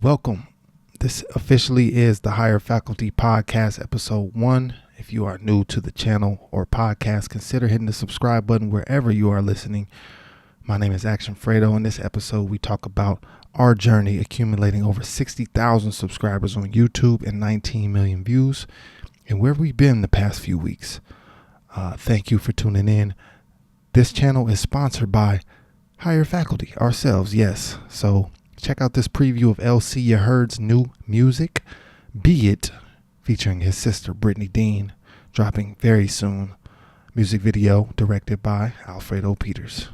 Welcome. This officially is the Higher Faculty Podcast, episode 1. If you are new to the channel or podcast, consider hitting the subscribe button wherever you are listening. My name is Action Fredo. In this episode, we talk about our journey accumulating over 60,000 subscribers on YouTube and 19 million views, and where we've been the past few weeks. Thank you for tuning in. This channel is sponsored by Higher Faculty, ourselves, yes. So check out this preview of lcyaheard's new music, Be It, featuring his sister Brittany Dean, dropping very soon. Music video directed by Alfredo Peters.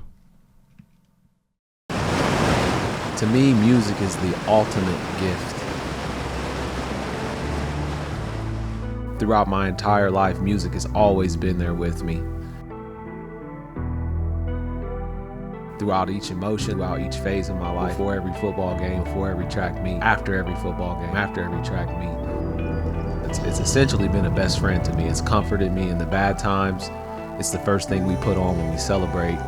To me, music is the ultimate gift. Throughout my entire life, music has always been there with me. Throughout each emotion, throughout each phase of my life, before every football game, before every track meet, after every football game, after every track meet. It's essentially been a best friend to me. It's comforted me in the bad times. It's the first thing we put on when we celebrate.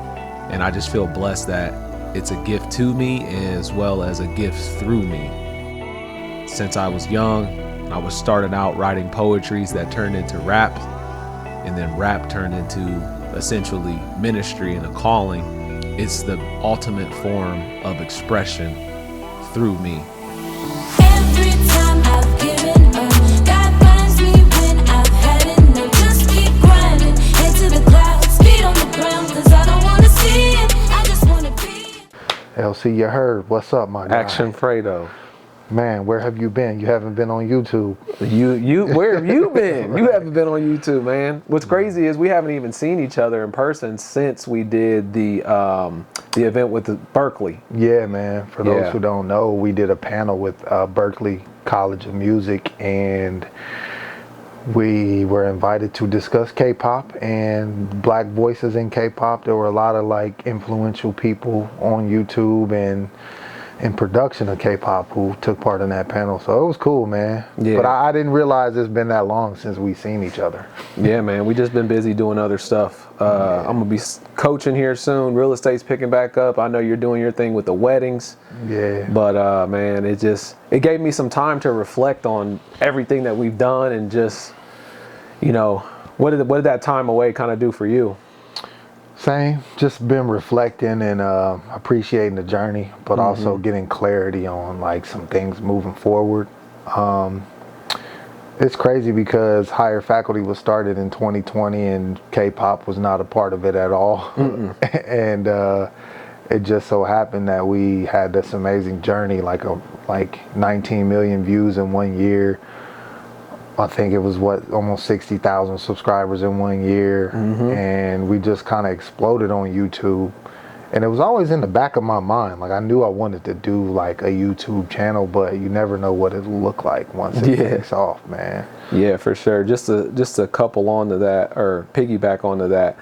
And I just feel blessed that it's a gift to me as well as a gift through me. Since I was young, I was starting out writing poetries that turned into rap, and then rap turned into essentially ministry and a calling. It's the ultimate form of expression through me. Every time I've given up, God finds me when I've had enough. Just keep grinding, head to the clouds, feet on the ground, cause I don't wanna see it, I just wanna be it. lcyaheard, what's up, my guy? Action Fredo. Man, where have you been? You haven't been on YouTube. Where have you been? You haven't been on YouTube, man. What's crazy is we haven't even seen each other in person since we did the event with Berkeley. Yeah, man. For those who don't know, we did a panel with Berkeley College of Music, and we were invited to discuss K-pop and black voices in K-pop. There were a lot of like influential people on YouTube and in production of K-pop who took part in that panel. So it was cool, man. Yeah. But I didn't realize it's been that long since we've seen each other. Yeah, man. We just been busy doing other stuff. I'm going to be coaching here soon. Real estate's picking back up. I know you're doing your thing with the weddings. Yeah. But, man, it gave me some time to reflect on everything that we've done and just, what did that time away kind of do for you? Same, just been reflecting and appreciating the journey, but also getting clarity on like some things moving forward. It's crazy because Higher Faculty was started in 2020 and K-pop was not a part of it at all. And it just so happened that we had this amazing journey, like 19 million views in 1 year. I think it was almost 60,000 subscribers in 1 year, and we just kind of exploded on YouTube. And it was always in the back of my mind, like I knew I wanted to do like a YouTube channel, but you never know what it'll look like once it takes off, man. Yeah, for sure. Just a couple onto that, or piggyback onto that.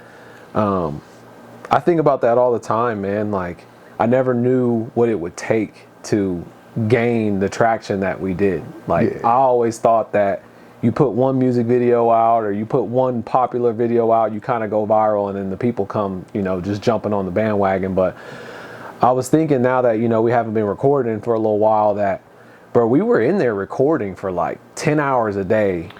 I think about that all the time, man. Like I never knew what it would take to gain the traction that we did. Like I always thought that you put one music video out or you put one popular video out, you kind of go viral and then the people come, just jumping on the bandwagon. But I was thinking now that, we haven't been recording for a little while that, bro, we were in there recording for like 10 hours a day,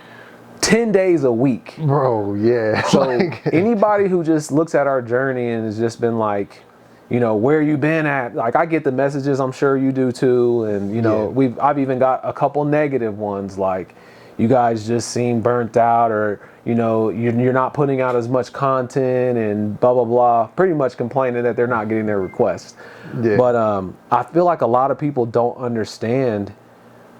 10 days a week. Bro, yeah. So anybody who just looks at our journey and has just been like, where you been at? Like I get the messages, I'm sure you do too. And, I've even got a couple negative ones like, you guys just seem burnt out, or you're not putting out as much content and blah blah blah, pretty much complaining that they're not getting their requests. But I feel like a lot of people don't understand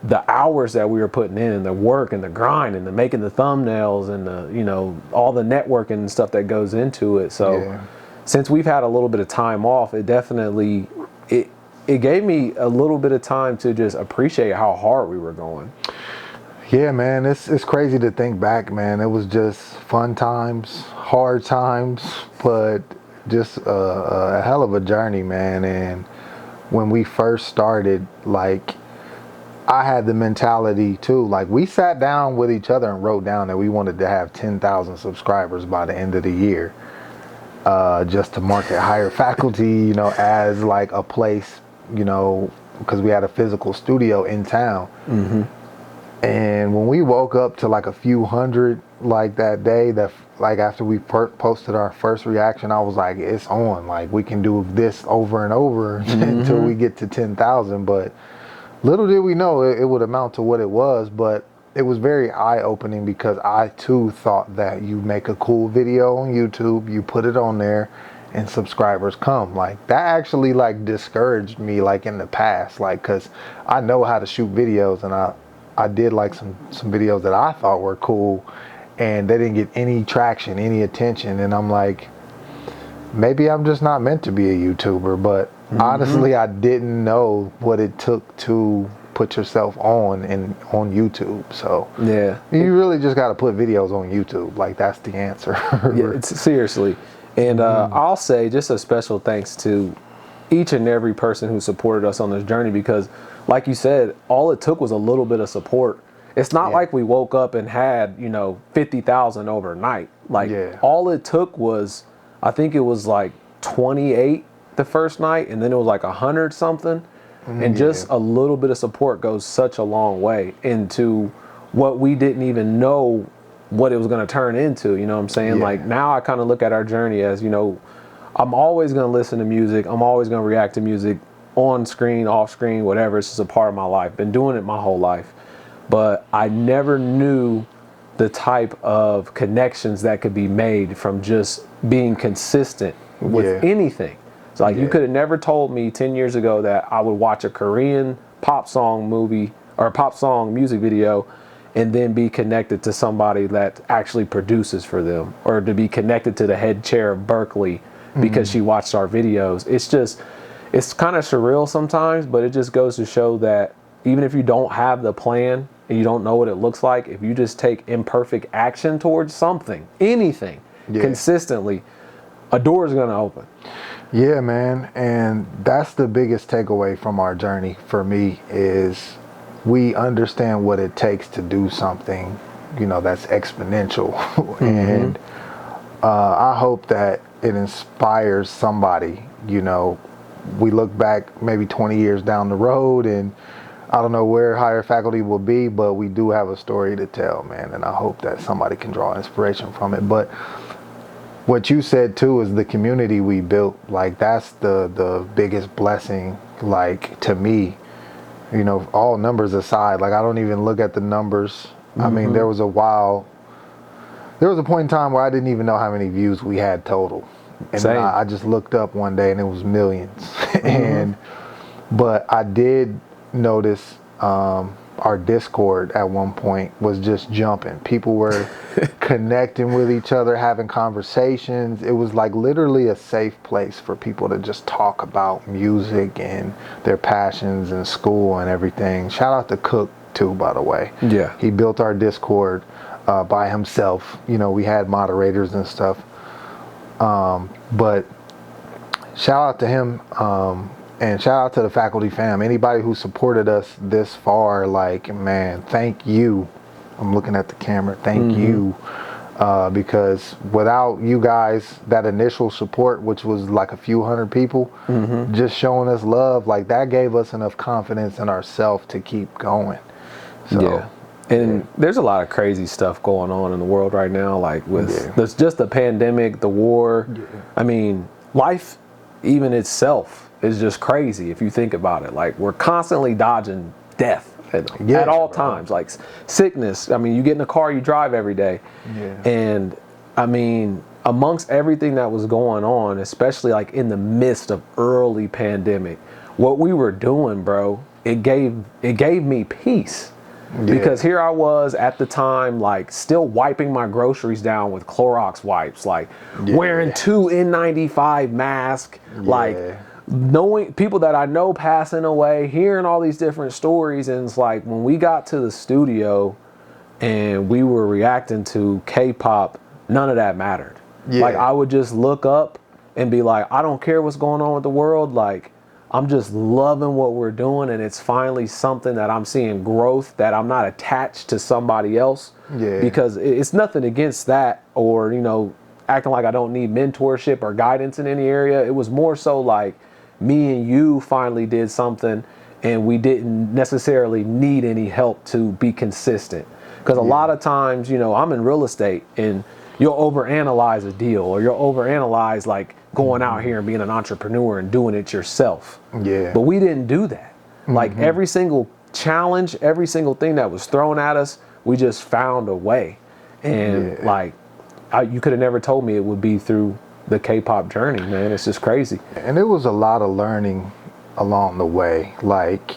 the hours that we were putting in and the work and the grind and the making the thumbnails and the all the networking and stuff that goes into it. So since we've had a little bit of time off, it definitely it gave me a little bit of time to just appreciate how hard we were going. Yeah, man, it's crazy to think back, man. It was just fun times, hard times, but just a hell of a journey, man. And when we first started, like, I had the mentality too. Like, we sat down with each other and wrote down that we wanted to have 10,000 subscribers by the end of the year, just to market Higher Faculty, as like a place, because we had a physical studio in town. And when we woke up to like a few hundred like that day, that like after we posted our first reaction, I was like, it's on. Like we can do this over and over until we get to 10,000. But little did we know it would amount to what it was. But it was very eye-opening because I too thought that you make a cool video on YouTube, you put it on there, and subscribers come. Like that actually like discouraged me like in the past, like because I know how to shoot videos, and I did like some videos that I thought were cool, and they didn't get any traction, any attention, and I'm like, maybe I'm just not meant to be a YouTuber. But honestly, I didn't know what it took to put yourself on YouTube. So Yeah. you really just got to put videos on YouTube. Like that's the answer. Yeah, seriously. And I'll say just a special thanks to each and every person who supported us on this journey, because like you said, all it took was a little bit of support. It's not like we woke up and had, 50,000 overnight. Like all it took was, I think it was like 28 the first night, and then it was like 100 something. And just a little bit of support goes such a long way into what we didn't even know what it was going to turn into. You know what I'm saying? Like now I kind of look at our journey as, I'm always going to listen to music. I'm always going to react to music on screen, off screen, whatever. It's just a part of my life. Been doing it my whole life. But I never knew the type of connections that could be made from just being consistent with anything. So like you could have never told me 10 years ago that I would watch a Korean pop song movie or a pop song music video and then be connected to somebody that actually produces for them, or to be connected to the head chair of Berkeley because she watched our videos. It's kind of surreal sometimes, but it just goes to show that even if you don't have the plan and you don't know what it looks like, if you just take imperfect action towards something, anything, consistently, a door is going to open. Yeah, man. And that's the biggest takeaway from our journey for me is we understand what it takes to do something, that's exponential. And I hope that it inspires somebody. We look back maybe 20 years down the road, and I don't know where higher faculty will be, but we do have a story to tell, man. And I hope that somebody can draw inspiration from it. But what you said too is the community we built. Like that's the biggest blessing, like to me, all numbers aside. Like I don't even look at the numbers. I mean, there was a point in time where I didn't even know how many views we had total. And I just looked up one day and it was millions. But I did notice our Discord at one point was just jumping. People were connecting with each other, having conversations. It was like literally a safe place for people to just talk about music and their passions and school and everything. Shout out to Cook too, by the way. Yeah. He built our Discord by himself. We had moderators and stuff. But shout out to him. And shout out to the faculty fam. Anybody who supported us this far, like, man, thank you. I'm looking at the camera. Thank you. Because without you guys, that initial support, which was like a few hundred people, just showing us love, like that gave us enough confidence in ourselves to keep going. So, and there's a lot of crazy stuff going on in the world right now, like with there's just the pandemic, the war. I mean, life even itself is just crazy if you think about it. Like we're constantly dodging death at all times, like sickness. I mean, you get in a car, you drive every day. And I mean, amongst everything that was going on, especially like in the midst of early pandemic, what we were doing, bro, it gave me peace. Because here I was at the time, like still wiping my groceries down with Clorox wipes, like wearing 2 N95 masks, like knowing people that I know passing away, hearing all these different stories. And it's like when we got to the studio and we were reacting to K-pop, none of that mattered. Like I would just look up and be like, I don't care what's going on with the world. Like I'm just loving what we're doing, and it's finally something that I'm seeing growth, that I'm not attached to somebody else. Because it's nothing against that, or acting like I don't need mentorship or guidance in any area. It was more so like me and you finally did something, and we didn't necessarily need any help to be consistent. Because a lot of times, you know, I'm in real estate and you'll overanalyze a deal, or you'll overanalyze like going out here and being an entrepreneur and doing it yourself. Yeah. But we didn't do that. Like every single challenge, every single thing that was thrown at us, we just found a way. And like, you could have never told me it would be through the K-pop journey, man. It's just crazy. And it was a lot of learning along the way. Like,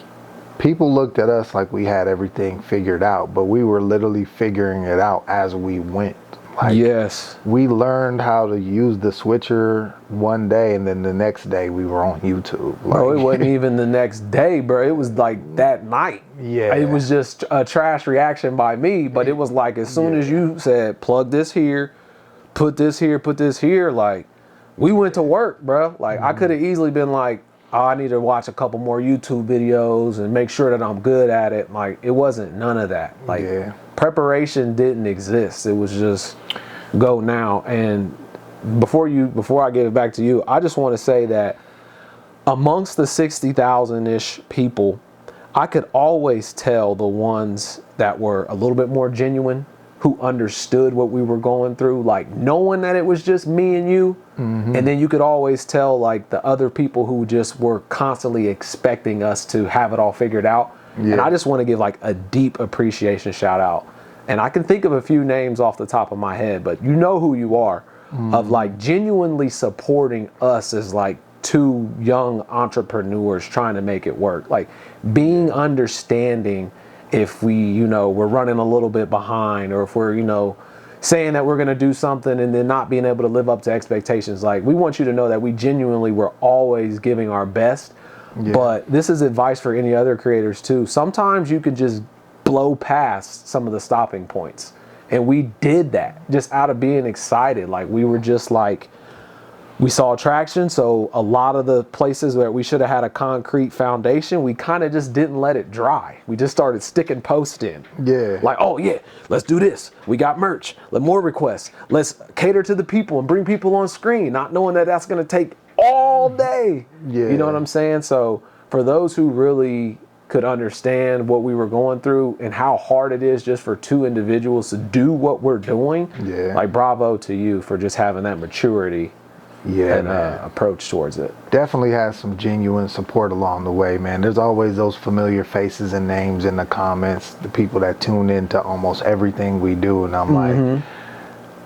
people looked at us like we had everything figured out, but we were literally figuring it out as we went. Like, Yes. we learned how to use the switcher one day, and then the next day we were on YouTube. Like, Bro, it wasn't even the next day, bro. It was like that night. Yeah. It was just a trash reaction by me, but it was like as soon as you said, plug this here, put this here, like, we went to work, bro. Like, I could have easily been like, oh, I need to watch a couple more YouTube videos and make sure that I'm good at it. Like, it wasn't none of that. Like, preparation didn't exist. It was just go now. And before I give it back to you, I just want to say that amongst the 60,000-ish people, I could always tell the ones that were a little bit more genuine, who understood what we were going through, like knowing that it was just me and you. And then you could always tell like the other people who just were constantly expecting us to have it all figured out. And I just want to give like a deep appreciation shout out. And I can think of a few names off the top of my head, but you know who you are, of like genuinely supporting us as like two young entrepreneurs trying to make it work. Like being understanding if we, you know, we're running a little bit behind, or if we're, you know, saying that we're going to do something and then not being able to live up to expectations. Like, we want you to know that we genuinely were always giving our best. But this is advice for any other creators too. Sometimes you can just blow past some of the stopping points. And we did that just out of being excited. Like, we were just like, we saw traction, so a lot of the places where we should have had a concrete foundation, we kind of just didn't let it dry. We just started sticking posts in. Like, oh yeah, let's do this. We got merch. More requests. Let's cater to the people and bring people on screen, not knowing that that's going to take all day. You know what I'm saying? So for those who really could understand what we were going through and how hard it is just for two individuals to do what we're doing, like, bravo to you for just having that maturity. And approach towards it. Definitely has some genuine support along the way, man. There's always those familiar faces and names in the comments, the people that tune into almost everything we do, and I'm like,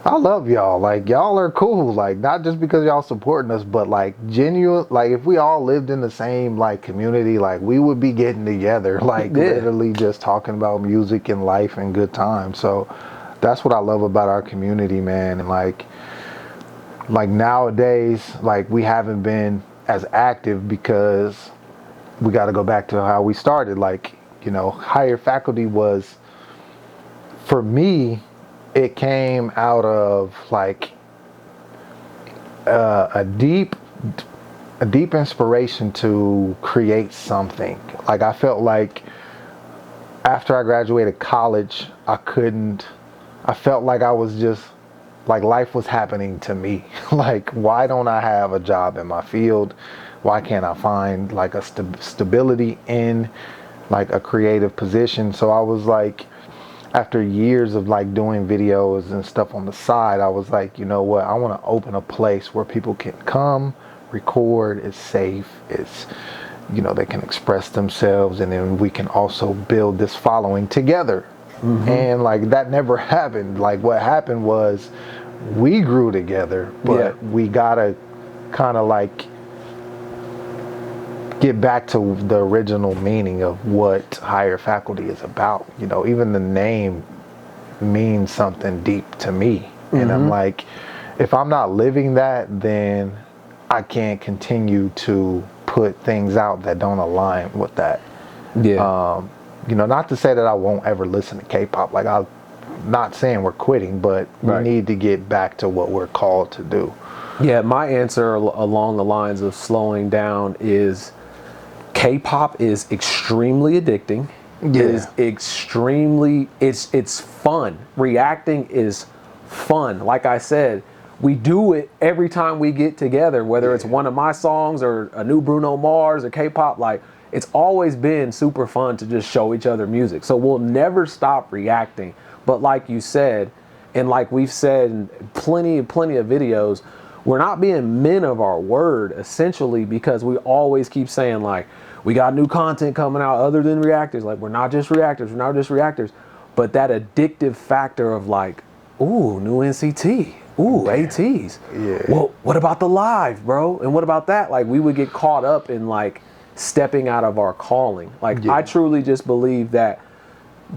I love y'all. Like, y'all are cool. Like, not just because y'all supporting us, but like genuine. Like, if we all lived in the same like community, like we would be getting together, like literally just talking about music and life and good times. So that's what I love about our community, man. And like nowadays, like, we haven't been as active because we got to go back to how we started. Like, you know, Higher Faculty was, for me, it came out of like a deep inspiration to create something. Like, I felt like after I graduated college, I felt like I was just, like, life was happening to me. Like, why don't I have a job in my field? Why can't I find like a stability in like a creative position? So I was like, after years of like doing videos and stuff on the side, I was like, you know what? I want to open a place where people can come, record. It's safe. It's, you know, they can express themselves, and then we can also build this following together. And like, that never happened. Like, what happened was we grew together, but we gotta kind of like get back to the original meaning of what Higher Faculty is about. You know, even the name means something deep to me. And I'm like, if I'm not living that, then I can't continue to put things out that don't align with that. You know, not to say that I won't ever listen to K-pop. Like, I'm not saying we're quitting, but we need to get back to what we're called to do. Yeah, my answer along the lines of slowing down is K-pop is extremely addicting. It is extremely, it's fun. Reacting is fun. Like I said, we do it every time we get together, whether it's one of my songs or a new Bruno Mars or K-pop. Like, it's always been super fun to just show each other music. So we'll never stop reacting. But like you said, and like we've said in plenty of videos, we're not being men of our word, essentially, because we always keep saying, like, we got new content coming out other than reactors. Like, we're not just reactors, we're not just reactors. But that addictive factor of like, ooh, new NCT, ooh, ATs. Yeah. Well, what about the live, bro? And what about that? Like, we would get caught up in like stepping out of our calling. Like, I truly just believe that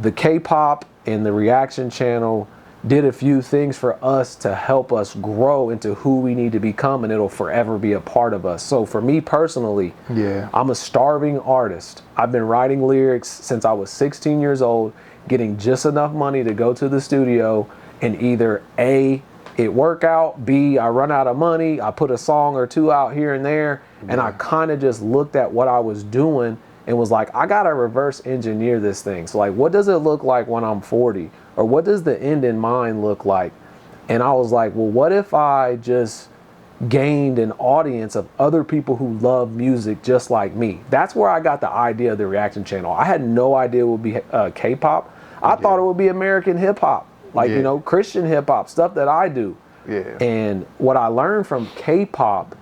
the K-pop and the reaction channel did a few things for us to help us grow into who we need to become, and it'll forever be a part of us. So for me personally, I'm a starving artist. I've been writing lyrics since I was 16 years old, getting just enough money to go to the studio and either A, it work out, B, I run out of money, I put a song or two out here and there, and I kind of just looked at what I was doing and was like, I gotta reverse engineer this thing. So like, what does it look like when I'm 40? Or what does the end in mind look like? And I was like, well, what if I just gained an audience of other people who love music just like me? That's where I got the idea of the reaction channel. I had no idea it would be K-pop. I thought it would be American hip hop, like, you know, Christian hip hop, stuff that I do. And what I learned from K-pop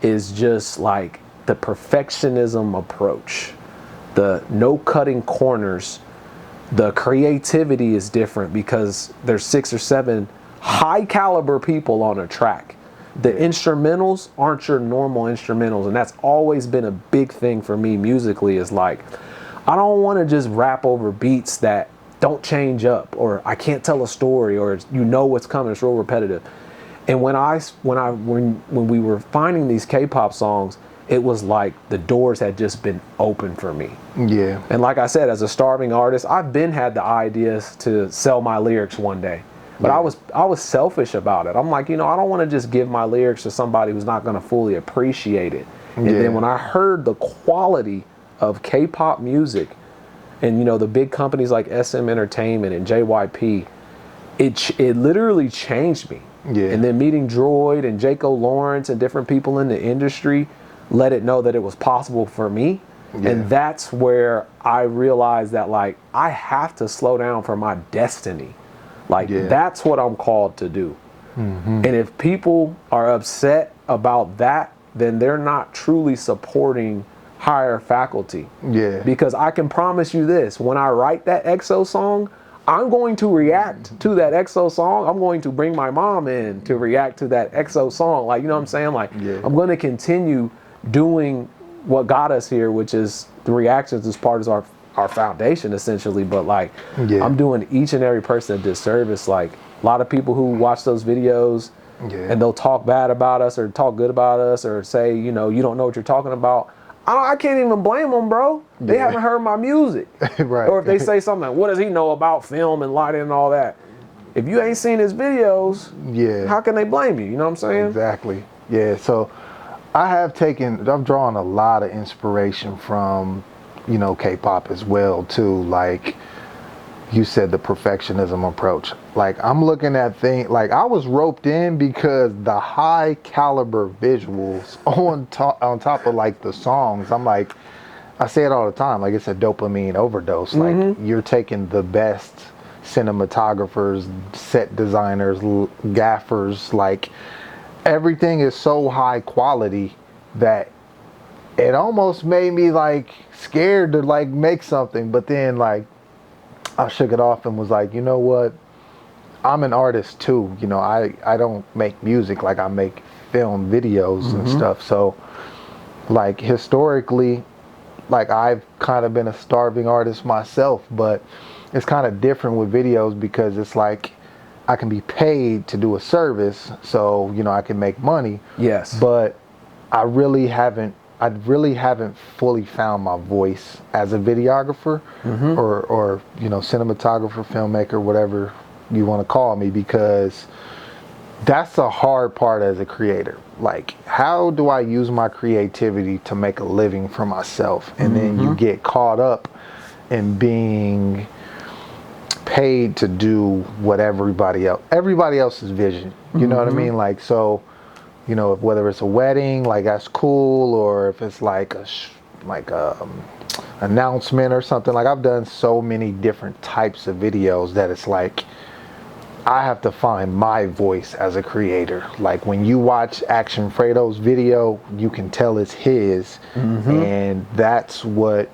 is just like the perfectionism approach, the no cutting corners. The creativity is different because there's 6 or 7 high caliber people on a track. The instrumentals aren't your normal instrumentals, and that's always been a big thing for me musically, is like, I don't want to just rap over beats that don't change up, or I can't tell a story, or you know what's coming, it's real repetitive. And when we were finding these K-pop songs, it was like the doors had just been open for me. And like I said, as a starving artist, I've had the ideas to sell my lyrics one day. But I was selfish about it. I'm like, you know, I don't want to just give my lyrics to somebody who's not going to fully appreciate it. And then when I heard the quality of K-pop music, and you know, the big companies like SM Entertainment and JYP, it literally changed me. And then meeting Droid and Jaco Lawrence and different people in the industry let it know that it was possible for me. And that's where I realized that, like, I have to slow down for my destiny. Like, that's what I'm called to do. And if people are upset about that, then they're not truly supporting higher faculty. Because I can promise you this, when I write that EXO song, I'm going to react to that EXO song. I'm going to bring my mom in to react to that EXO song. Like, you know what I'm saying? Like, I'm going to continue doing what got us here, which is the reactions as part of our foundation, essentially. But like, I'm doing each and every person a disservice. Like, a lot of people who watch those videos and they'll talk bad about us or talk good about us or say, you know, you don't know what you're talking about. I can't even blame them, bro. They haven't heard my music. Or if they say something like, what does he know about film and lighting and all that? If you ain't seen his videos, how can they blame you? You know what I'm saying? Exactly. So I've drawn a lot of inspiration from, you know, K-pop as well too. Like you said, the perfectionism approach. Like, I'm looking at things, like, I was roped in because the high caliber visuals on top of like the songs. I'm like, I say it all the time, like, it's a dopamine overdose. Like, you're taking the best cinematographers, set designers, gaffers, like, everything is so high quality that it almost made me like scared to like make something. But then like, I shook it off and was like, you know what? I'm an artist too. You know, I don't make music, like I make film videos and stuff. So like, historically, like, I've kind of been a starving artist myself, but it's kind of different with videos because it's like I can be paid to do a service, so, you know, I can make money. But I really haven't fully found my voice as a videographer or, you know, cinematographer, filmmaker, whatever you want to call me, because that's the hard part as a creator. Like, how do I use my creativity to make a living for myself? And then you get caught up in being paid to do what everybody else's vision. You know what I mean? Like, so, you know, whether it's a wedding, like, that's cool, or if it's like announcement or something. Like I've done so many different types of videos that it's like I have to find my voice as a creator. Like when you watch Action Fredo's video, you can tell it's his, and that's what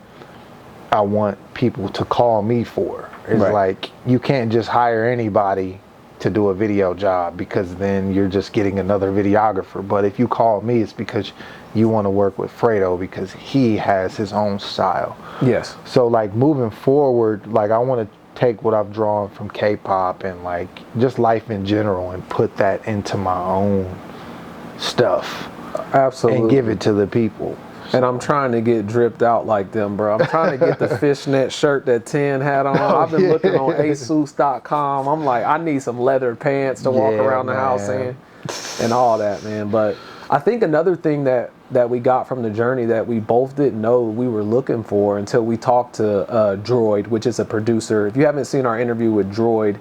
I want people to call me for. It's like you can't just hire anybody to do a video job, because then you're just getting another videographer. But if you call me, it's because you want to work with Fredo because he has his own style. Yes. So like moving forward, like I want to take what I've drawn from K-pop and like just life in general and put that into my own stuff. Absolutely. And give it to the people. And I'm trying to get dripped out like them, bro. I'm trying to get the fishnet shirt that 10 had on. I've been looking on asus.com. I'm like, I need some leather pants to walk around the house in and all that, man. But I think another thing that we got from the journey that we both didn't know we were looking for until we talked to Droid, which is a producer. If you haven't seen our interview with Droid,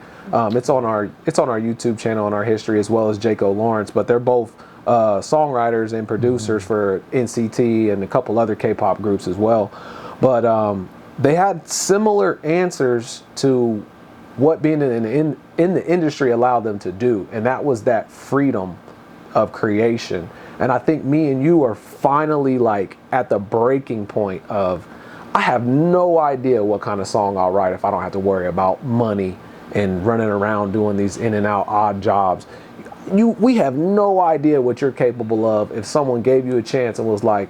it's on our YouTube channel and our history, as well as Jaco Lawrence. But they're both songwriters and producers for NCT and a couple other K-pop groups as well. But they had similar answers to what being in the industry allowed them to do, and that was that freedom of creation. And I think me and you are finally like at the breaking point of, I have no idea what kind of song I'll write if I don't have to worry about money and running around doing these in and out odd jobs. We have no idea what you're capable of if someone gave you a chance and was like,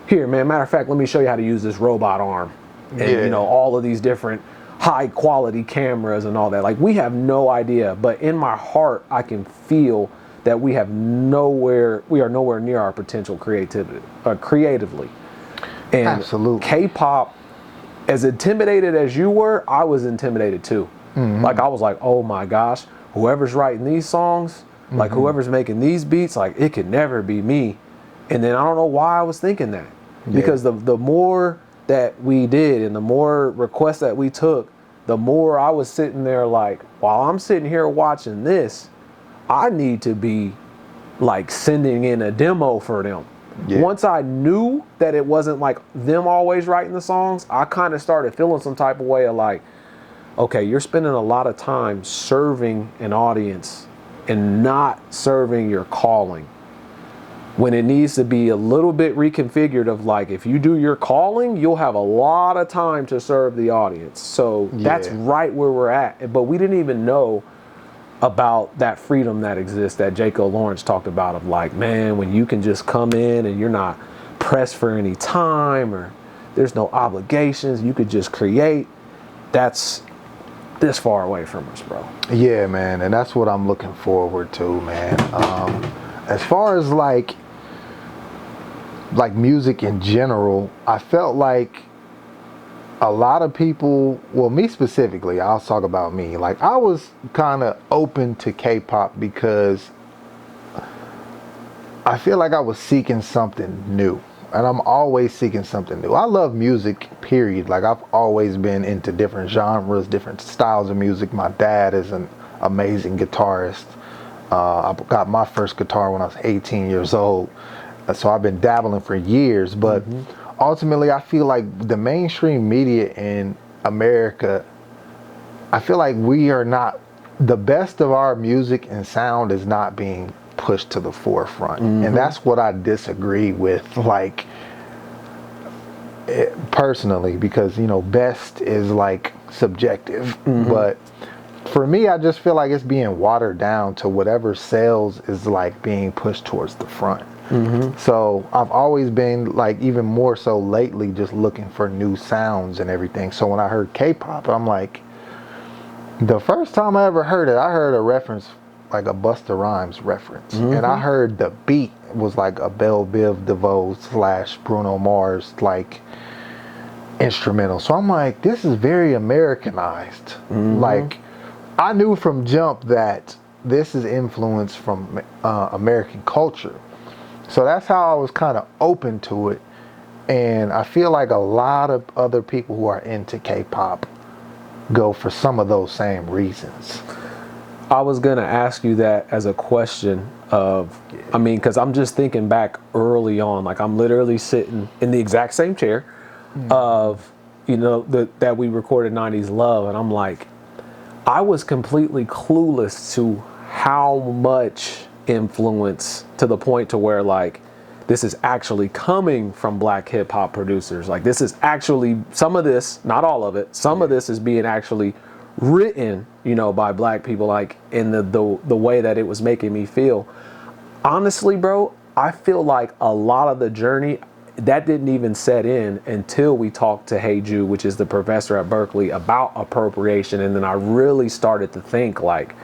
here, man, matter of fact, let me show you how to use this robot arm. And, you know, all of these different high quality cameras and all that. Like, we have no idea. But in my heart, I can feel that we are nowhere near our potential creatively. And absolutely. K-pop, as intimidated as you were, I was intimidated too. Like, I was like, oh my gosh, whoever's writing these songs, like whoever's making these beats, like it could never be me. And then I don't know why I was thinking that. Because the more that we did and the more requests that we took, the more I was sitting there like, while I'm sitting here watching this, I need to be like sending in a demo for them. Once I knew that it wasn't like them always writing the songs, I kind of started feeling some type of way of like, okay, you're spending a lot of time serving an audience and not serving your calling, when it needs to be a little bit reconfigured of like, if you do your calling, you'll have a lot of time to serve the audience. So that's right where we're at. But we didn't even know about that freedom that exists that Jaco Lawrence talked about, of like, man, when you can just come in and you're not pressed for any time or there's no obligations, you could just create. That's this far away from us, bro. Yeah, man, and that's what I'm looking forward to, man. As far as like music in general, I felt like a lot of people, well, me specifically, I'll talk about me. Like, I was kind of open to K-pop because I feel like I was seeking something new. And I'm always seeking something new. I love music, period. Like, I've always been into different genres, different styles of music. My dad is an amazing guitarist. I got my first guitar when I was 18 years old. So I've been dabbling for years. But ultimately, I feel like the mainstream media in America, I feel like we are not, the best of our music and sound is not being pushed to the forefront. And that's what I disagree with, like, personally, because, you know, best is like subjective. But for me, I just feel like it's being watered down to whatever sells is like being pushed towards the front. So I've always been like, even more so lately, just looking for new sounds and everything. So when I heard K-pop, I'm like, the first time I ever heard it, I heard a reference, like a Busta Rhymes reference. And I heard the beat was like a Belle Biv DeVoe / Bruno Mars like instrumental. So I'm like, this is very Americanized. Like, I knew from jump that this is influenced from American culture. So that's how I was kind of open to it. And I feel like a lot of other people who are into K-pop go for some of those same reasons. I was going to ask you that as a question of, I mean, because I'm just thinking back early on, like I'm literally sitting in the exact same chair of you know, that we recorded 90s Love, and I'm like, I was completely clueless to how much influence, to the point to where like this is actually coming from black hip hop producers. Like this is actually, some of this, not all of it, some of this is being actually written, you know, by black people, like in the way that it was making me feel. Honestly, bro, I feel like a lot of the journey that didn't even set in until we talked to Hey Ju, which is the professor at Berkeley, about appropriation. And then I really started to think like,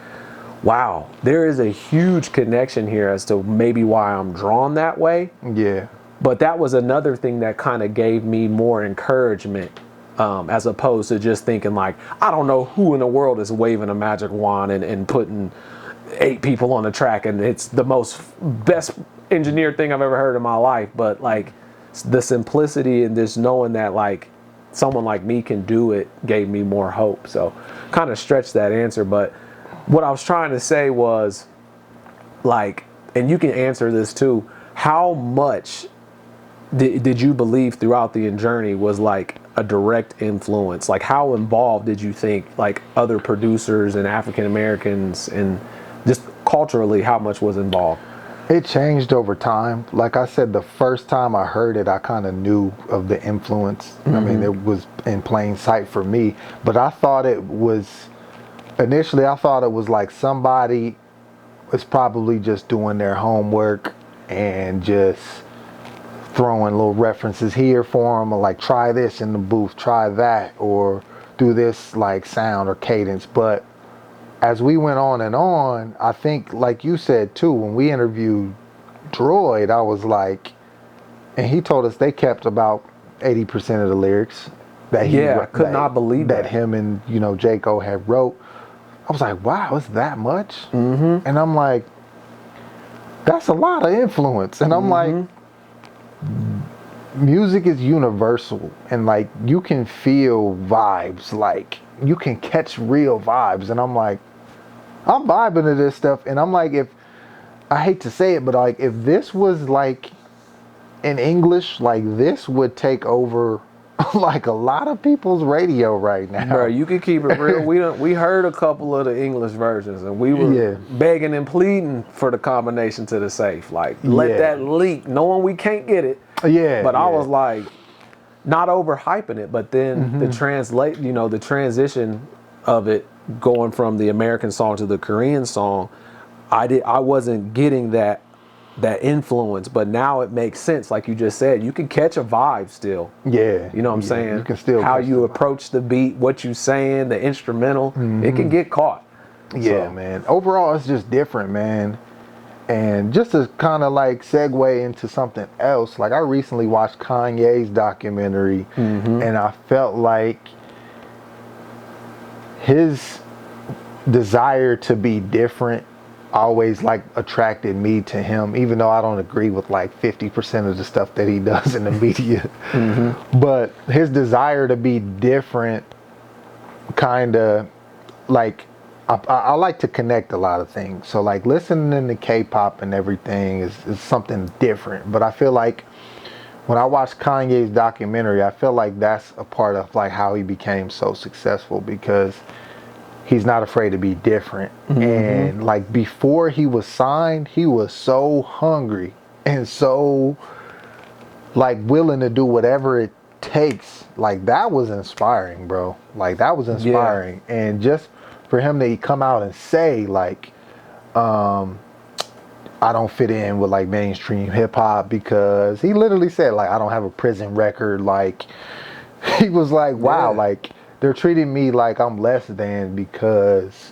wow, there is a huge connection here as to maybe why I'm drawn that way. Yeah. But that was another thing that kind of gave me more encouragement, as opposed to just thinking like, I don't know who in the world is waving a magic wand and putting 8 people on the track and it's the best engineered thing I've ever heard in my life. But like the simplicity and just knowing that like someone like me can do it gave me more hope. So kind of stretched that answer, but what I was trying to say was like, and you can answer this too, how much did you believe throughout the journey was like a direct influence? Like how involved did you think like other producers and African Americans and just culturally, how much was involved? It changed over time. Like I said, the first time I heard it, I kind of knew of the influence. I mean, it was in plain sight for me, but I thought it was, initially I thought it was like somebody was probably just doing their homework and just throwing little references here for them, or like try this in the booth, try that, or do this like sound or cadence. But as we went on and on, I think like you said too, when we interviewed Droid, I was like, and he told us they kept about 80% of the lyrics that he I could not believe that him and, you know, J. Cole had wrote. I was like, wow, it's that much? Mm-hmm. And I'm like, that's a lot of influence. And I'm like, music is universal, and like you can feel vibes, like you can catch real vibes. And I'm like, I'm vibing to this stuff. And I'm like, if, I hate to say it, but like if this was like in English, like this would take over like a lot of people's radio right now. Bro, you can keep it real. We heard a couple of the English versions, and we were begging and pleading for the combination to the safe. Like, let that leak, knowing we can't get it. Yeah. But I was like, not overhyping it, but then the transition of it going from the American song to the Korean song, I wasn't getting that influence, but now it makes sense. Like you just said, you can catch a vibe still. Yeah. You know what I'm saying? You can still how you approach the beat, what you saying, the instrumental, it can get caught. Yeah, man. Overall, it's just different, man. And just to kind of like segue into something else, like I recently watched Kanye's documentary, and I felt like his desire to be different always like attracted me to him, even though I don't agree with like 50% of the stuff that he does in the media. But his desire to be different kind of like, I like to connect a lot of things. So like listening to K-pop and everything is something different. But I feel like when I watched Kanye's documentary, I feel like that's a part of like how he became so successful, because he's not afraid to be different. And like before he was signed, he was so hungry and so like willing to do whatever it takes. Like that was inspiring, bro. Like that was inspiring. And just for him to come out and say like, I don't fit in with like mainstream hip hop, because he literally said like, I don't have a prison record. Like he was like, wow, like they're treating me like I'm less than because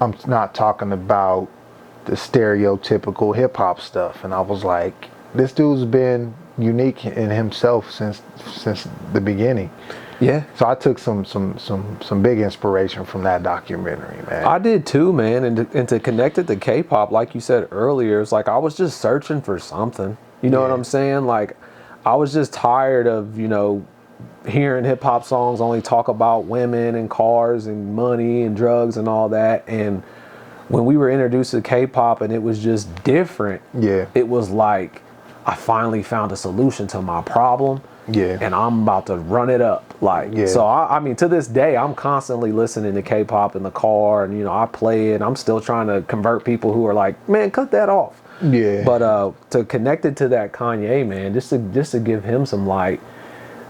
I'm not talking about the stereotypical hip hop stuff. And I was like, this dude's been unique in himself since the beginning. Yeah. So I took some big inspiration from that documentary, man. I did too, man. And to connect it to K-pop, like you said earlier, it's like I was just searching for something. You know what I'm saying? Like I was just tired of, you know, hearing hip hop songs only talk about women and cars and money and drugs and all that. And when we were introduced to K-pop and it was just different, it was like I finally found a solution to my problem. Yeah. and I'm about to run it up. Like, Yeah. so I mean, to this day, I'm constantly listening to K-pop in the car, and, you know, I play it. I'm still trying to convert people who are like, man, cut that off. Yeah. But to connect it to that Kanye, man, just to give him some light,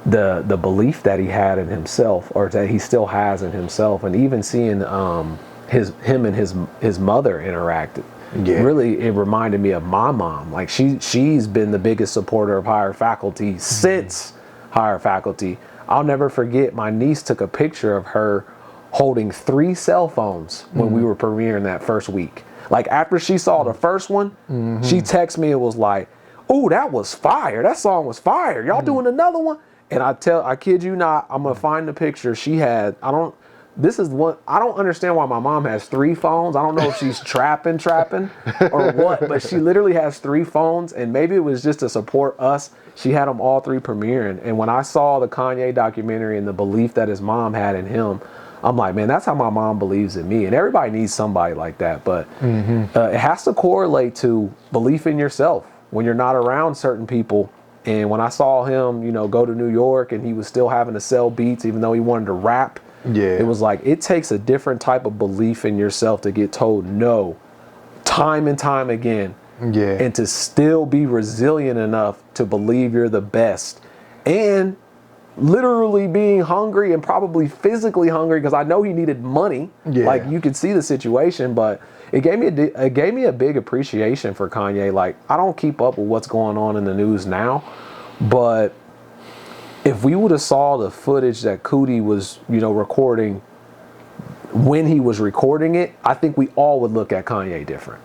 the belief that he had in himself, or that he still has in himself, and even seeing him and his mother interact. Yeah. Really, it reminded me of my mom. Like, she's been the biggest supporter of higher faculty since higher faculty. I'll never forget, my niece took a picture of her holding 3 cell phones when we were premiering that first week. Like, after she saw the first one, she texted me and was like, "Ooh, that was fire. That song was fire. Y'all doing another one?" And I kid you not, I'm gonna find the picture. She had, I don't understand why my mom has 3 phones. I don't know if she's trapping or what, but she literally has 3 phones, and maybe it was just to support us. She had them all 3 premiering. And when I saw the Kanye documentary and the belief that his mom had in him, I'm like, man, that's how my mom believes in me. And everybody needs somebody like that. But it has to correlate to belief in yourself when you're not around certain people. And when I saw him, you know, go to New York and he was still having to sell beats, even though he wanted to rap, it was like, it takes a different type of belief in yourself to get told no time and time again. Yeah. And to still be resilient enough to believe you're the best. And literally being hungry, and probably physically hungry, because I know he needed money. Yeah. Like, you could see the situation, but it gave me a big appreciation for Kanye. Like, I don't keep up with what's going on in the news now, but if we would have saw the footage that Cootie was, you know, recording when he was recording it, I think we all would look at Kanye different.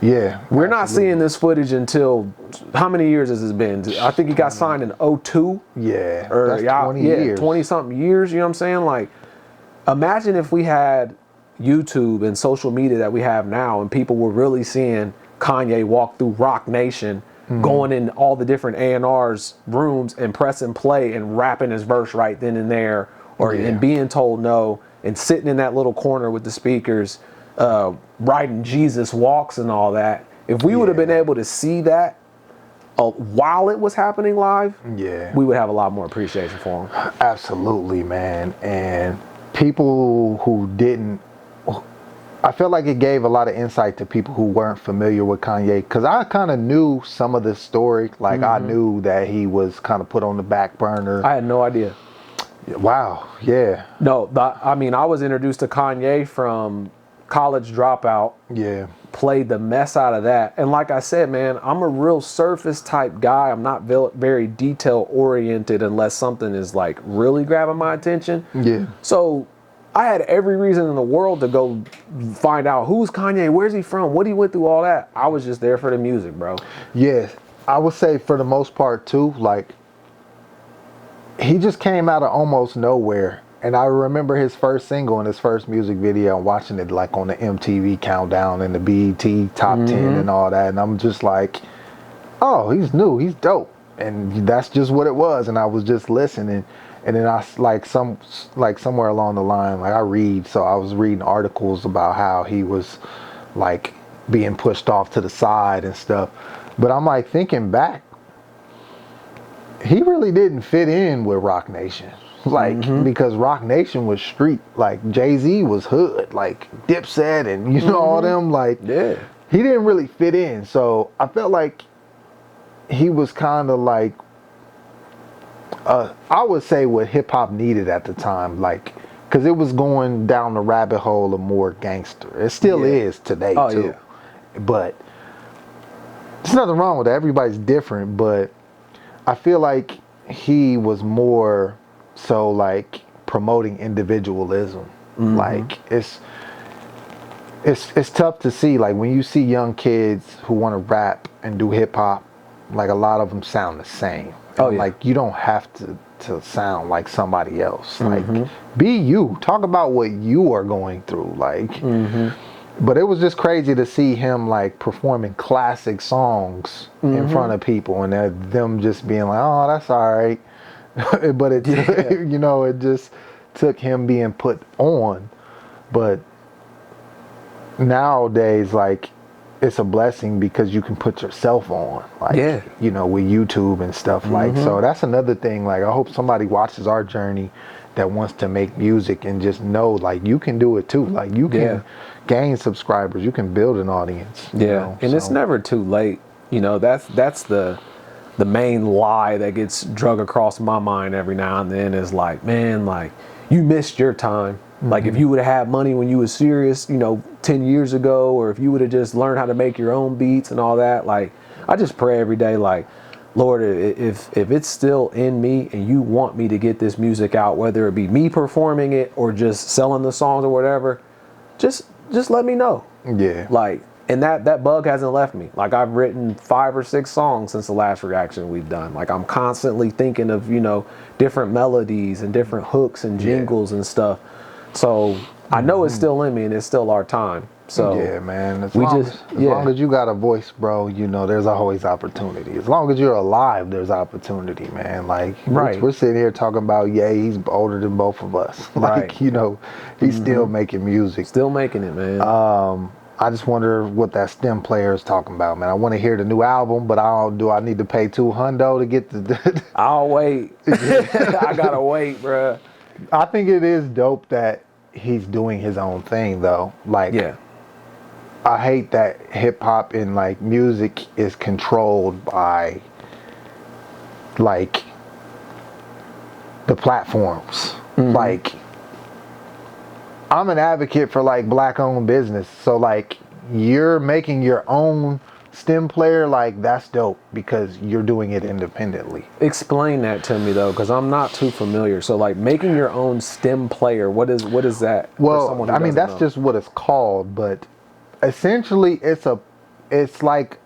Yeah. We're not seeing this footage until, how many years has it been? I think he got signed in 2002. Yeah. Or That's 20 years. 20 something years, you know what I'm saying? Like, imagine if we had YouTube and social media that we have now, and people were really seeing Kanye walk through Rock Nation, going in all the different A&R's rooms and pressing play and rapping his verse right then and there, or and being told no, and sitting in that little corner with the speakers, writing Jesus Walks and all that. If we would have been able to see that while it was happening live, we would have a lot more appreciation for him. Absolutely, man. And people who didn't, I feel like it gave a lot of insight to people who weren't familiar with Kanye, because I kind of knew some of this story. Like, I knew that he was kind of put on the back burner. I had no idea. Wow. Yeah. No, I mean, I was introduced to Kanye from College Dropout. Yeah. Played the mess out of that. And like I said, man, I'm a real surface type guy. I'm not very detail oriented unless something is like really grabbing my attention. Yeah. So I had every reason in the world to go find out who's Kanye, where's he from, what he went through, all that. I was just there for the music, bro. Yeah. I would say for the most part too, like, he just came out of almost nowhere. And I remember his first single and his first music video, watching it like on the MTV countdown and the BET top 10 and all that. And I'm just like, oh, he's new, he's dope. And that's just what it was. And I was just listening. And then I somewhere along the line, like, I read, so I was reading articles about how he was like being pushed off to the side and stuff. But I'm like, thinking back, he really didn't fit in with Rock Nation. Like, because Rock Nation was street. Like, Jay-Z was hood. Like, Dipset and, you know, all them. Like, he didn't really fit in. So I felt like he was kind of like, I would say what hip-hop needed at the time. Like, because it was going down the rabbit hole of more gangster. It still is today, too. But there's nothing wrong with that. Everybody's different. But I feel like he was more so like promoting individualism. Like, it's tough to see, like, when you see young kids who want to rap and do hip hop, like, a lot of them sound the same. Like, you don't have to sound like somebody else. Like, be you. Talk about what you are going through. Like, but it was just crazy to see him like performing classic songs in front of people, and them just being like, oh, that's all right. But it, you know, it just took him being put on. But nowadays, like, it's a blessing because you can put yourself on, like, Yeah. you know, with YouTube and stuff. Like, so that's another thing. Like, I hope somebody watches our journey that wants to make music and just know, like, you can do it too. Like, you can gain subscribers, you can build an audience. Yeah, you know, and it's never too late. You know, that's the main lie that gets drug across my mind every now and then is like, man, like, you missed your time. Like, if you would have had money when you was serious, you know, 10 years ago, or if you would have just learned how to make your own beats and all that, like, I just pray every day, like, Lord, if it's still in me and you want me to get this music out, whether it be me performing it or just selling the songs or whatever, just let me know. Yeah. Like, and that bug hasn't left me. Like, I've written 5 or 6 songs since the last reaction we've done. Like, I'm constantly thinking of, you know, different melodies and different hooks and jingles and stuff. So I know it's still in me and it's still our time. So yeah, man. As long as you got a voice, bro, you know, there's always opportunity. As long as you're alive, there's opportunity, man. Like, we're sitting here talking about, he's older than both of us. Like, you know, he's still making music. Still making it, man. I just wonder what that stem player is talking about, man. I want to hear the new album, but do I need to pay $200 to get the... I'll wait. I gotta wait, bruh. I think it is dope that he's doing his own thing, though. Like, I hate that hip hop and like music is controlled by like the platforms. Like, I'm an advocate for like black owned business. So like, you're making your own stem player, like, that's dope because you're doing it independently. Explain that to me though, because I'm not too familiar. So like, making your own stem player, what is that? Well, I mean, that's just what it's called, but essentially it's like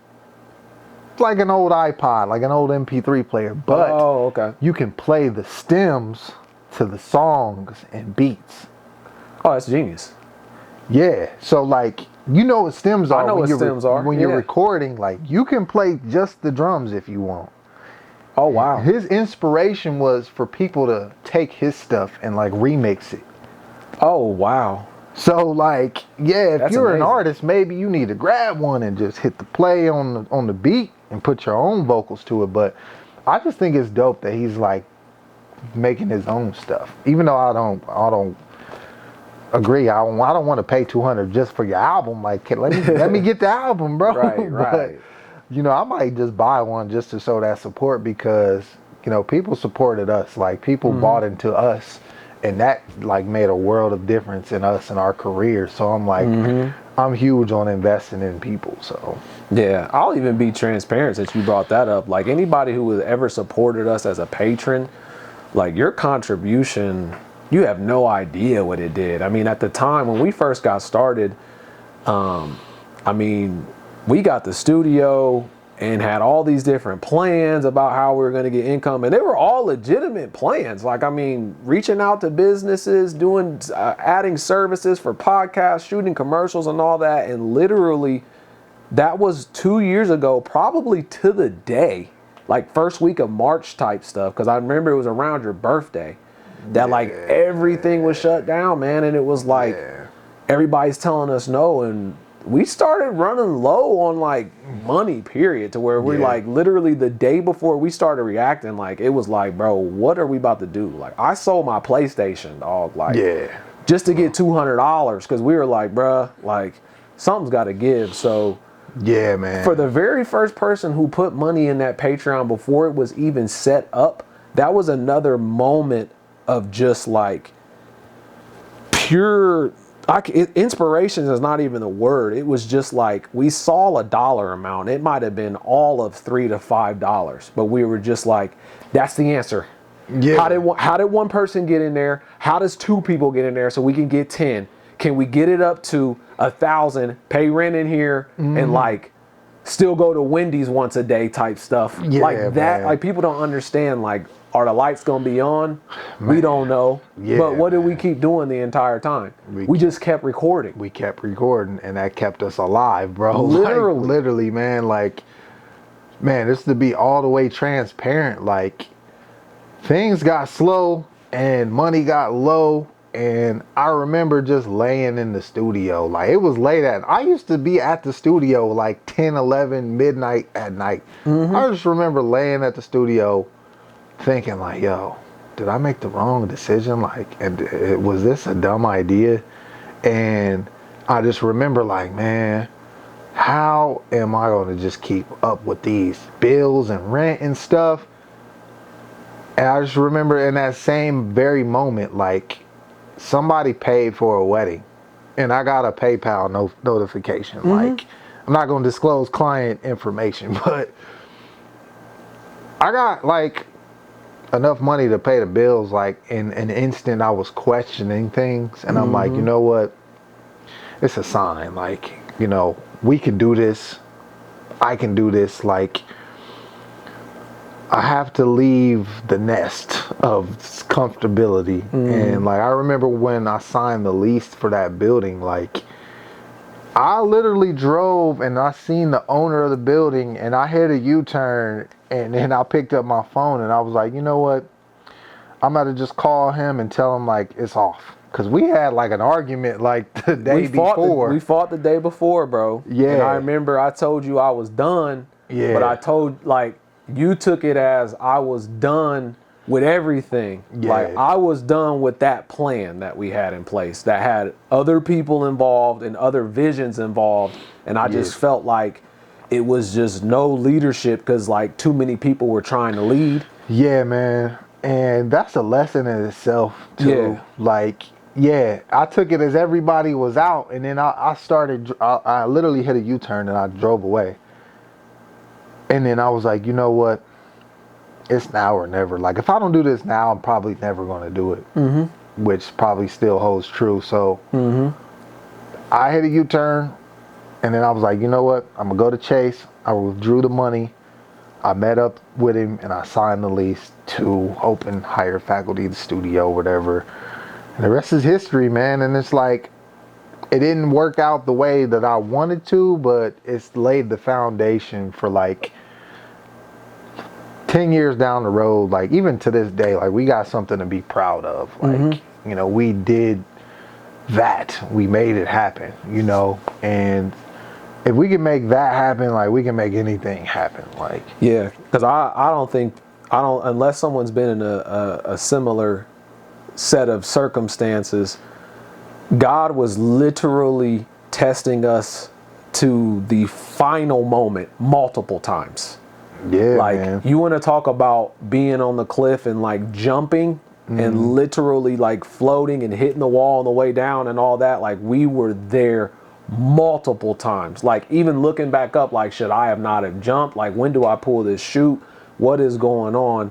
an old iPod, like an old MP3 player, but you can play the stems to the songs and beats. Oh, that's genius. Yeah, so like, you know what stems are. I know what stems are. When you're recording, like, you can play just the drums if you want. Oh, wow. His inspiration was for people to take his stuff and like remix it. Oh, wow. So like, if That's you're amazing. an artist, maybe you need to grab one and just hit the play on the beat and put your own vocals to it. But I just think it's dope that he's like making his own stuff. Even though I don't agree. I don't want to pay $200 just for your album. Like, let me get the album, bro. Right. But, you know, I might just buy one just to show that support because, you know, people supported us. Like, people bought into us, and that like made a world of difference in us and our careers. So I'm like, I'm huge on investing in people. So yeah, I'll even be transparent since you brought that up. Like, anybody who has ever supported us as a patron, like, your contribution, you have no idea what it did. I mean, at the time when we first got started, I mean, we got the studio and had all these different plans about how we were going to get income, and they were all legitimate plans. Like, I mean, reaching out to businesses, doing, adding services for podcasts, shooting commercials and all that. And literally, that was 2 years ago, probably to the day, like first week of March type stuff. Cause I remember it was around your birthday that like everything was shut down, man. And it was like, everybody's telling us no. And we started running low on like money, period, to where we like literally the day before we started reacting, like, it was like, bro, what are we about to do? Like, I sold my PlayStation, dog, like, just to get $200, because we were like, bruh, like, something's got to give. So yeah, man, for the very first person who put money in that Patreon before it was even set up, that was another moment of just like pure inspiration is not even a word. It was just like, we saw a dollar amount. It might have been all of $3 to $5, but we were just like, that's the answer. How did one person get in there? How does 2 people get in there so we can get 10? Can we get it up to 1,000, pay rent in here, and like still go to Wendy's once a day type stuff? Like that, man. Like, people don't understand, like, are the lights gonna be on? Man. We don't know. But what did we keep doing the entire time? We just kept recording. We kept recording, and that kept us alive, bro. Literally. Like, literally, man. Like, man, just to be all the way transparent, like, things got slow and money got low, and I remember just laying in the studio. Like, it was late I used to be at the studio like 10, 11, midnight at night. I just remember laying at the studio thinking like, yo, did I make the wrong decision? Like, and was this a dumb idea? And I just remember like, man, how am I going to just keep up with these bills and rent and stuff? And I just remember in that same very moment, like, somebody paid for a wedding and I got a PayPal notification. Like, I'm not going to disclose client information, but I got like enough money to pay the bills. Like, in an instant I was questioning things, and I'm like, you know what? It's a sign. Like, you know, we can do this. I can do this. Like, I have to leave the nest of comfortability. And like, I remember when I signed the lease for that building, like, I literally drove and I seen the owner of the building and I hit a U-turn, and then I picked up my phone and I was like, you know what? I'm about to just call him and tell him like it's off. Cause we had like an argument like the day before. We fought the day before, bro. Yeah. And I remember I told you I was done. Yeah. But I told, like, you took it as I was done with everything. Yeah. Like, I was done with that plan that we had in place that had other people involved and other visions involved. And I just felt like it was just no leadership because, like, too many people were trying to lead. Yeah, man. And that's a lesson in itself, too. Yeah. Like, yeah, I took it as everybody was out, and then I literally hit a U-turn and I drove away. And then I was like, you know what? It's now or never. Like, if I don't do this now, I'm probably never going to do it. Which probably still holds true. So I hit a U-turn, and then I was like, you know what? I'm going to go to Chase. I withdrew the money. I met up with him, and I signed the lease to open Higher Faculty, the studio, whatever. And the rest is history, man. And it's like, it didn't work out the way that I wanted to, but it's laid the foundation for like 10 years down the road. Like, even to this day, like, we got something to be proud of. Like, you know, we did that. We made it happen, you know. And if we can make that happen, like, we can make anything happen. Like, yeah, because I don't unless someone's been in a similar set of circumstances, God was literally testing us to the final moment multiple times. yeah, Like, man. you want to talk about being on the cliff and like jumping and literally like floating and hitting the wall on the way down and all that. Like, we were there multiple times. Like, even looking back up, like, should I have not have jumped? Like, when do I pull this chute? What is going on?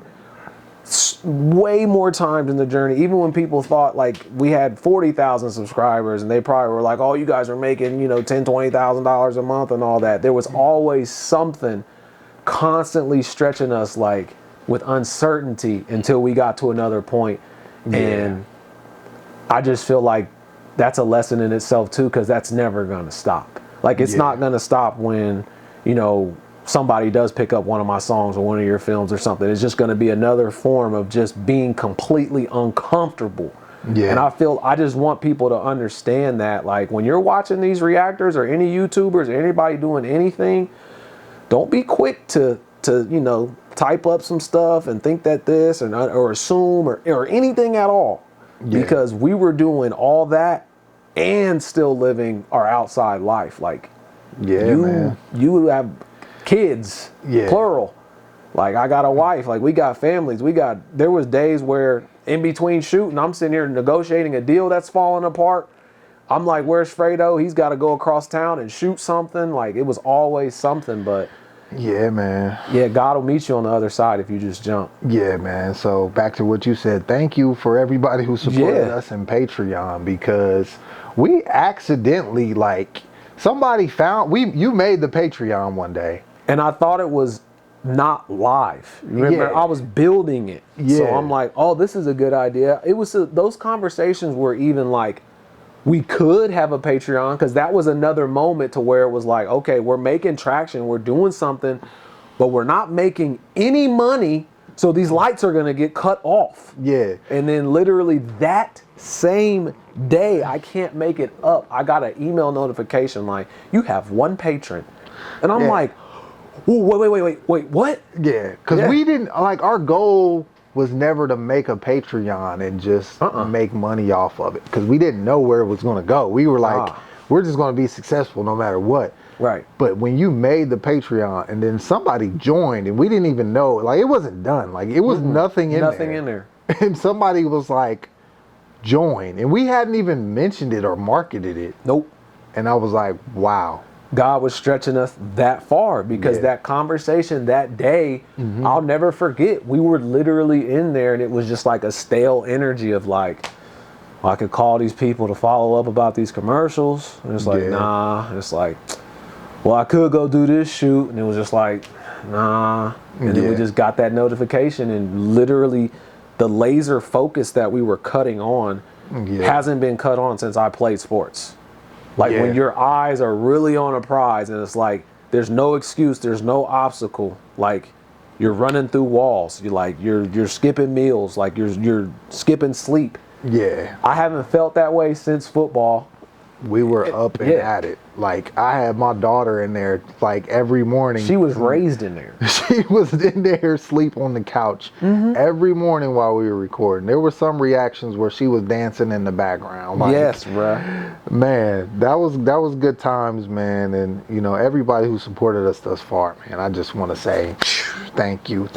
Way more times in the journey, even when people thought like we had 40,000 subscribers and they probably were like, oh, you guys are making, you know, $10,000-$20,000 a month and all that. There was always something constantly stretching us, like, with uncertainty until we got to another point. And I just feel like that's a lesson in itself too, because that's never gonna stop. Like, it's not gonna stop when, you know, somebody does pick up one of my songs or one of your films or something. It's just going to be another form of just being completely uncomfortable. Yeah. And I just want people to understand that, like, when you're watching these reactors or any YouTubers or anybody doing anything, don't be quick to you know, type up some stuff and think that this or assume or anything at all. Yeah. Because we were doing all that and still living our outside life. Like, man. You have kids, plural. Like, I got a wife, like, we got families, there was days where in between shooting, I'm sitting here negotiating a deal that's falling apart. I'm like, where's Fredo? He's got to go across town and shoot something. Like, it was always something, but yeah, man. Yeah, God will meet you on the other side if you just jump. Yeah, man. So back to what you said. Thank you for everybody who supported us in Patreon, because we accidentally, like, somebody you made the Patreon one day. And I thought it was not live. Remember, I was building it. Yeah. So I'm like, oh, this is a good idea. It was those conversations were even like, we could have a Patreon, because that was another moment to where it was like, okay, we're making traction, we're doing something, but we're not making any money So these lights are gonna get cut off. Yeah. And then literally that same day, I can't make it up, I got an email notification like, you have one patron. And I'm like, ooh, wait, what? Yeah, because we didn't, like, our goal was never to make a Patreon and just make money off of it, because we didn't know where it was going to go. We were like, we're just going to be successful no matter what. Right. But when you made the Patreon and then somebody joined and we didn't even know, like, it wasn't done. Like, it was nothing in there. And somebody was like, join. And we hadn't even mentioned it or marketed it. Nope. And I was like, wow. God was stretching us that far, because that conversation that day, I'll never forget. We were literally in there and it was just like a stale energy of like, well, I could call these people to follow up about these commercials. And it's like, nah. It's like, well, I could go do this shoot. And it was just like, nah. And then we just got that notification, and literally the laser focus that we were cutting on hasn't been cut on since I played sports. Like when your eyes are really on a prize and it's like, there's no excuse, there's no obstacle. Like you're running through walls. You're skipping meals. Like you're skipping sleep. Yeah. I haven't felt that way since football. We were up and at it. Like, I had my daughter in there, like, every morning. She was raised in there. She was in there, sleep on the couch every morning while we were recording. There were some reactions where she was dancing in the background. Like, yes, bruh. Man, that was good times, man. And, you know, everybody who supported us thus far, man, I just want to say thank you.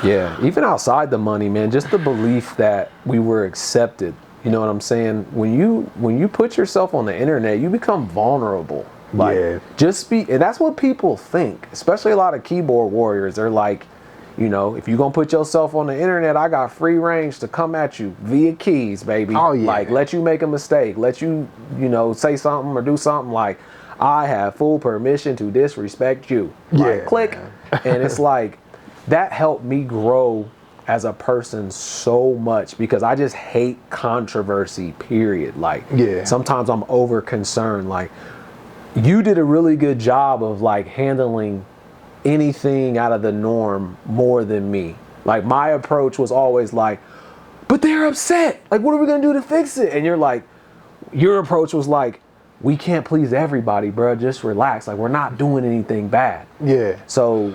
Yeah, even outside the money, man, just the belief that we were accepted. You know what I'm saying? When you put yourself on the internet, you become vulnerable. Like, and that's what people think, especially a lot of keyboard warriors. They're like, you know, if you're going to put yourself on the internet, I got free range to come at you via keys, baby. Oh, yeah. Like, let you make a mistake. Let you, you know, say something or do something like, I have full permission to disrespect you. Like, click. And it's like, that helped me grow as a person so much, because I just hate controversy, period. Like, sometimes I'm over concerned. Like, you did a really good job of like handling anything out of the norm more than me. Like, my approach was always like, but they're upset. Like, what are we gonna do to fix it? And you're like, your approach was like, we can't please everybody, bro. Just relax. Like, we're not doing anything bad. Yeah. So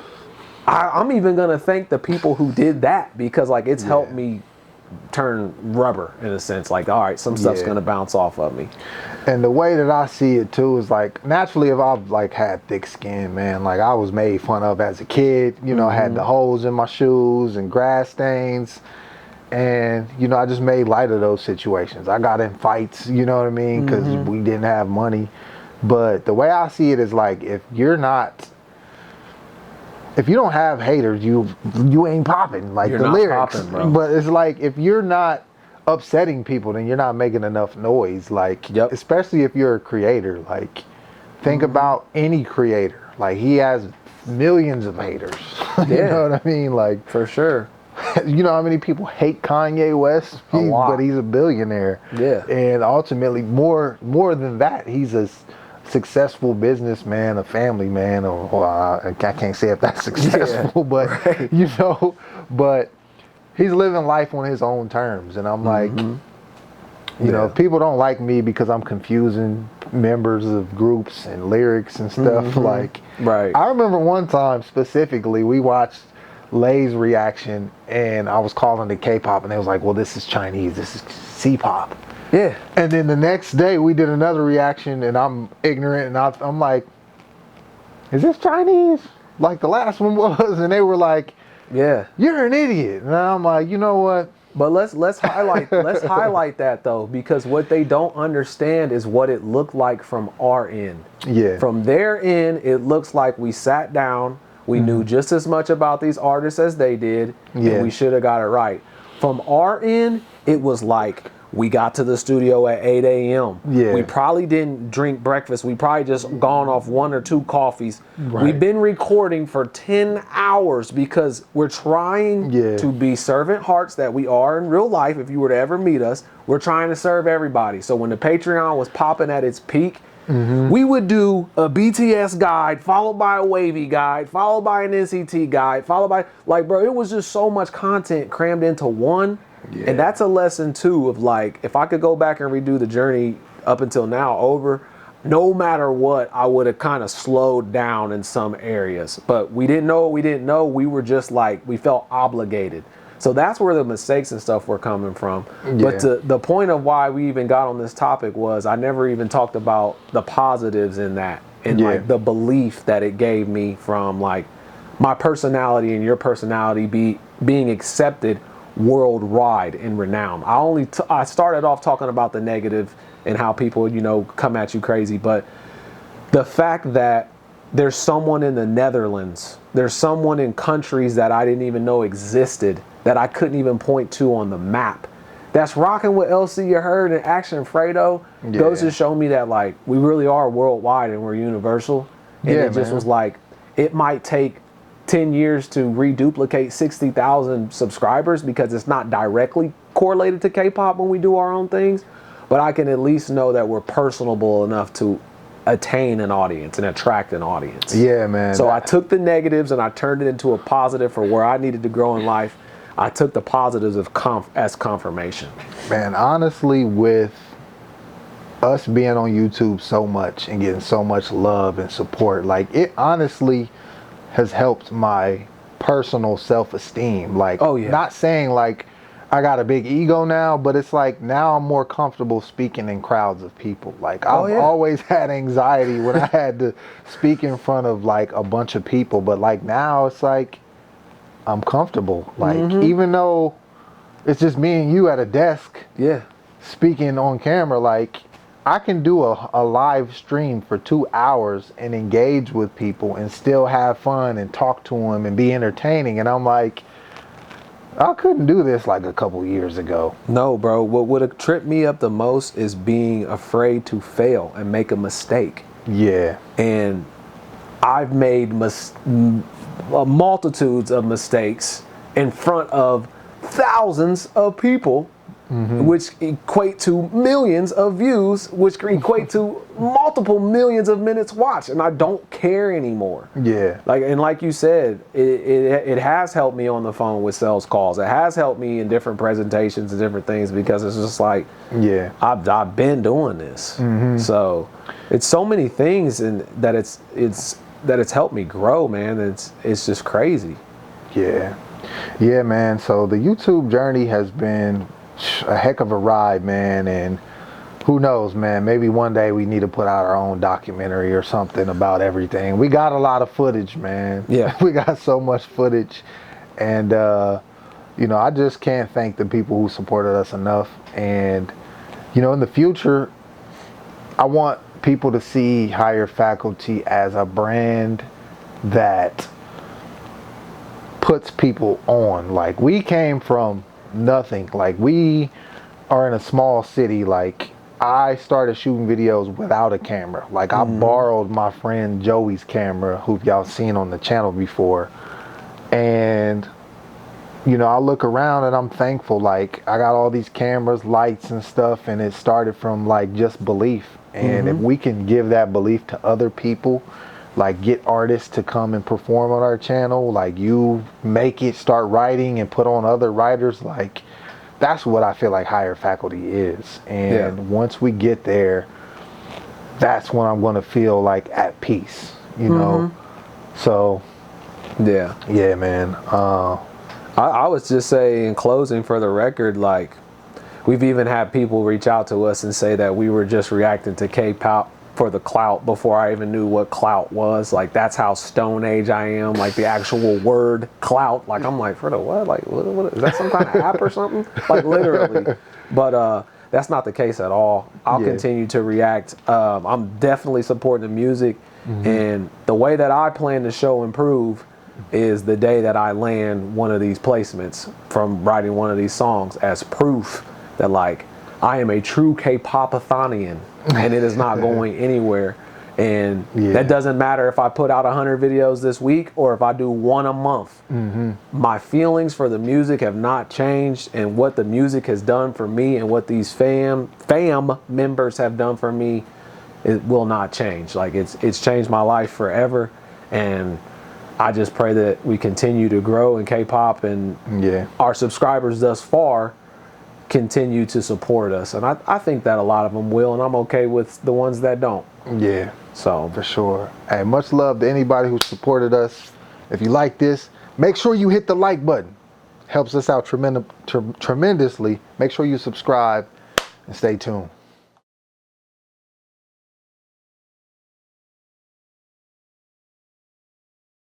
I'm even gonna thank the people who did that, because like it's helped me turn rubber in a sense. Like, all right, some stuff's gonna bounce off of me. And the way that I see it too is like, naturally, if I've like had thick skin, man, like I was made fun of as a kid. You know, I had the holes in my shoes and grass stains, and you know, I just made light of those situations. I got in fights, you know what I mean, because we didn't have money. But the way I see it is like, if you don't have haters, you ain't popping, like the lyrics. Popping, bro. But it's like, if you're not upsetting people, then you're not making enough noise. Like, especially if you're a creator. Like, think about any creator. Like, he has millions of haters. You know what I mean? Like, for sure. You know how many people hate Kanye West? But he's a billionaire. Yeah. And ultimately, more than that, he's a successful businessman, a family man, or I can't say if that's successful, but you know, but he's living life on his own terms. And I'm like, you know, people don't like me because I'm confusing members of groups and lyrics and stuff. Like, I remember one time specifically, we watched Lay's reaction, and I was calling it K-pop, and they was like, well, this is Chinese, this is C-pop. Yeah. And then the next day we did another reaction, and I'm ignorant, and I'm like, is this Chinese? Like the last one was, and they were like, yeah, you're an idiot. And I'm like, you know what? But let's highlight highlight that though, because what they don't understand is what it looked like from our end. Yeah. From their end, it looks like we sat down, we knew just as much about these artists as they did, and we should have got it right. From our end, it was like, We got to the studio at 8 a.m. Yeah. We probably didn't drink breakfast. We probably just gone off 1 or 2 coffees. Right. We've been recording for 10 hours because we're trying to be servant hearts that we are in real life. If you were to ever meet us, we're trying to serve everybody. So when the Patreon was popping at its peak, we would do a BTS guide, followed by a Wavy guide, followed by an NCT guide, followed by, like, bro, it was just so much content crammed into one. Yeah. And that's a lesson too of, like, if I could go back and redo the journey up until now over, no matter what, I would have kind of slowed down in some areas. But we didn't know what we didn't know. We were just like, we felt obligated. So that's where the mistakes and stuff were coming from. Yeah. But the point of why we even got on this topic was I never even talked about the positives in that, and like the belief that it gave me from, like, my personality and your personality being accepted worldwide in renown. I started off talking about the negative and how people, you know, come at you crazy, but the fact that there's someone in the Netherlands, there's someone in countries that I didn't even know existed, that I couldn't even point to on the map, that's rocking with lcyaheard and Action Fredo, goes to show me that, like, we really are worldwide and we're universal. And it just was like, it might take 10 years to reduplicate 60,000 subscribers because it's not directly correlated to K-pop when we do our own things, but I can at least know that we're personable enough to attain an audience and attract an audience. Yeah, man. So I took the negatives and I turned it into a positive for where I needed to grow in life. I took the positives as confirmation. Man, honestly, with us being on YouTube so much and getting so much love and support, like, it honestly has helped my personal self-esteem. Like, not saying like I got a big ego now, but it's like now I'm more comfortable speaking in crowds of people. Like, I've always had anxiety when I had to speak in front of like a bunch of people, but like now it's like I'm comfortable. Like, even though it's just me and you at a desk speaking on camera, like, I can do a live stream for 2 hours and engage with people and still have fun and talk to them and be entertaining. And I'm like, I couldn't do this like a couple years ago. No, bro. What would have tripped me up the most is being afraid to fail and make a mistake. Yeah. And I've made multitudes of mistakes in front of thousands of people, which equate to millions of views, which equate to multiple millions of minutes watched, and I don't care anymore. Yeah. Like you said, it has helped me on the phone with sales calls. It has helped me in different presentations and different things because it's just like, I've been doing this. So it's so many things, and that it's helped me grow, man. It's just crazy. Yeah, man. So the YouTube journey has been a heck of a ride, man, and who knows, man, maybe one day we need to put out our own documentary or something about everything. We got a lot of footage, man. Yeah. We got so much footage, and you know, I just can't thank the people who supported us enough. And you know, in the future, I want people to see Higher Faculty as a brand that puts people on. Like, we came from nothing. Like, we are in a small city. Like, I started shooting videos without a camera. Like, I borrowed my friend Joey's camera, who y'all seen on the channel before, and you know, I look around and I'm thankful. Like, I got all these cameras, lights and stuff, and it started from like just belief. And if we can give that belief to other people, like get artists to come and perform on our channel, like you make it, start writing and put on other writers, like that's what I feel like Higher Faculty is. And once we get there, that's when I'm going to feel like at peace, you know? So yeah, man. I would just say in closing, for the record, like, we've even had people reach out to us and say that we were just reacting to K-pop for the clout before I even knew what clout was. Like, that's how stone age I am. Like, the actual word clout. Like, I'm like, for the what? Like, what is that, some kind of app or something? Like, literally. But that's not the case at all. I'll continue to react. I'm definitely supporting the music. And the way that I plan to show improve is the day that I land one of these placements from writing one of these songs as proof that, like, I am a true K-pop-athonian, and it is not going anywhere. And that doesn't matter if I put out 100 videos this week or if I do one a month. My feelings for the music have not changed, and what the music has done for me and what these fam members have done for me, it will not change. Like it's changed my life forever, and I just pray that we continue to grow in K-pop, and our subscribers thus far continue to support us. And I think that a lot of them will, and I'm okay with the ones that don't. Yeah. So For sure. Hey, much love to anybody who supported us. If you like this, make sure you hit the like button. Helps us out tremendously. Make sure you subscribe and stay tuned.